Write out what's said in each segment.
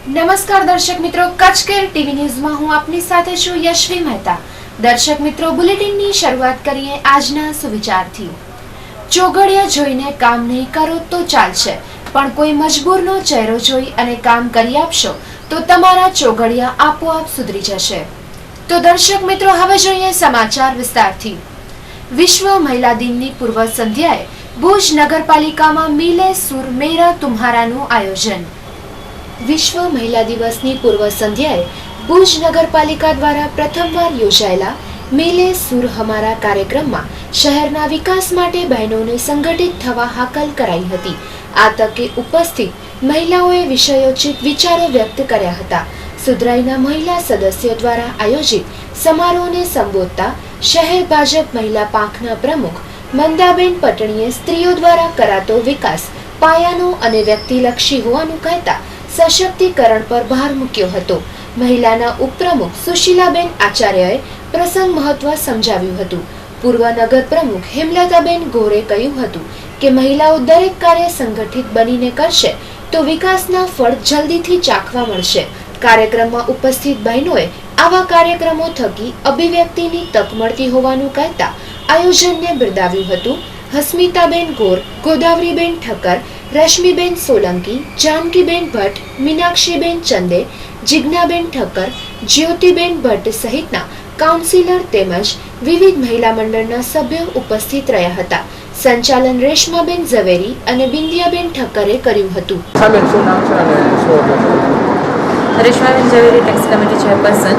નમસ્કાર દર્શક મિત્રો, કચ્છ કેર ટીવી ન્યૂઝમાં હું આપની સાથે છું યશવી મહેતા। દર્શક મિત્રો, બુલેટિનની શરૂઆત કરીએ આજના સુવિચારથી। ચોઘડિયા જોઈને કામ નહીં કરો તો ચાલશે, પણ કોઈ મજબૂરનો ચહેરો જોઈ અને કામ કરી આપશો તો તમારા ચોઘડિયા આપોઆપ સુધરી જશે। તો દર્શક મિત્રો, હવે જોઈએ સમાચાર વિસ્તારથી। વિશ્વ મહિલા દિનની પૂર્વ સંધ્યાએ ભુજ નગરપાલિકામાં મિલે સુર મેરા તુમ્હારાનું આયોજન। વિશ્વ મહિલા દિવસની પૂર્વ સંધ્યાએ ભુજ નગરપાલિકા દ્વારા પ્રથમવાર યોજાયેલા મેલે સુર હમારા કાર્યક્રમમાં શહેરના વિકાસ માટે બહેનોને સંગઠિત થવા હાકલ કરાઈ હતી। આ તકે ઉપસ્થિત મહિલાઓએ વિષયોચિત વિચારો વ્યક્ત કર્યા હતા। સુધરાઈના મહિલા સદસ્યો દ્વારા આયોજિત સમારોહને સંબોધતા શહેર ભાજપ મહિલા પાંખના પ્રમુખ મંદાબેન પટણીએ સ્ત્રીઓ દ્વારા કરાતો વિકાસ પાયાનો અને વ્યક્તિલક્ષી હોવાનું કહેતા સશક્તિકરણ પર ભાર મૂક્યો હતો। મહિલાના ઉપપ્રમુખ સુશીલાબેન આચાર્યએ પ્રસંગ મહત્વ સમજાવ્યું હતું। પૂર્વ નગર પ્રમુખ હેમલતાબેન ગોરે કહ્યું હતું કે મહિલાઓ દરેક કાર્ય સંગઠિત બનીને કરશે તો વિકાસના ફળ જલ્દીથી ચાખવા મળશે। કાર્યક્રમમાં ઉપસ્થિત બહેનોએ આવા કાર્યક્રમો થકી અભિવ્યક્તિની તક મળતી હોવાનું કહેતા આયોજનને બિરદાવ્યું હતું। હસ્મિતાબેન ગોર, ગોદાવરીબેન ઠક્કર, રશ્મિબેન સોલંકી, જાનકીબેન ભટ્ટ, મીનાક્ષીબેન ચંદે, જિજ્ઞાબેન ઠક્કર, જ્યોતિબેન ભટ્ટ સહિતના કાઉન્સિલર તેમજ વિવિધ મહિલા મંડળના સભ્યો ઉપસ્થિત રહ્યા હતા। સંચાલન રેશમાબેન ઝવેરી અને બિંદિયાબેન ઠક્કરે કર્યું હતું। રેશમાબેન ઝવેરી, ટેક્સ કમિટી ચેરપર્સન।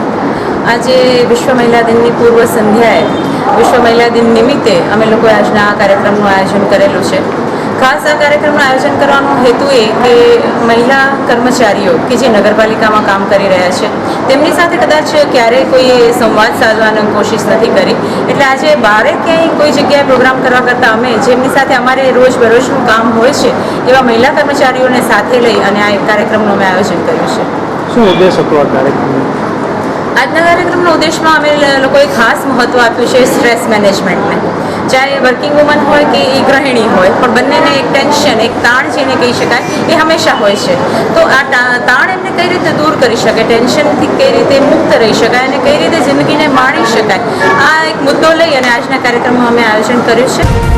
આજે વિશ્વ મહિલા દિનની પૂર્વ સંધ્યાએ વિશ્વ મહિલા દિન નિમિત્તે અમે લોકોએ આજના આ કાર્યક્રમનું આયોજન કરેલું છે। ખાસ આ કાર્યક્રમનું આયોજન કરવાનો હેતુ એ કે મહિલા કર્મચારીઓ કે જે નગરપાલિકામાં કામ કરી રહ્યા છે તેમની સાથે કદાચ ક્યારેય કોઈ સંવાદ સાધવાની કોશિશ નથી કરી, એટલે આજે બહારે ક્યાંય કોઈ જગ્યાએ પ્રોગ્રામ કરવા કરતાં અમે જેમની સાથે અમારે રોજબરોજનું કામ હોય છે એવા મહિલા કર્મચારીઓને સાથે લઈ અને આ કાર્યક્રમનું અમે આયોજન કર્યું છે। શું ઉદ્દેશ હતો આ કાર્યક્રમનો? આજના કાર્યક્રમના ઉદ્દેશમાં અમે લોકોએ ખાસ મહત્ત્વ આપ્યું છે સ્ટ્રેસ મેનેજમેન્ટને। ચાહે વર્કિંગ વુમન હોય કે એ ગૃહિણી હોય, પણ બંનેને એક ટેન્શન, એક તાણ જેને કહી શકાય એ હંમેશા હોય છે। તો આ તાણ એમને કઈ રીતે દૂર કરી શકાય, ટેન્શનથી કઈ રીતે મુક્ત રહી શકાય અને કઈ રીતે જિંદગીને માણી શકાય, આ એક મુદ્દો લઈ અને આજના કાર્યક્રમનું અમે આયોજન કર્યું છે।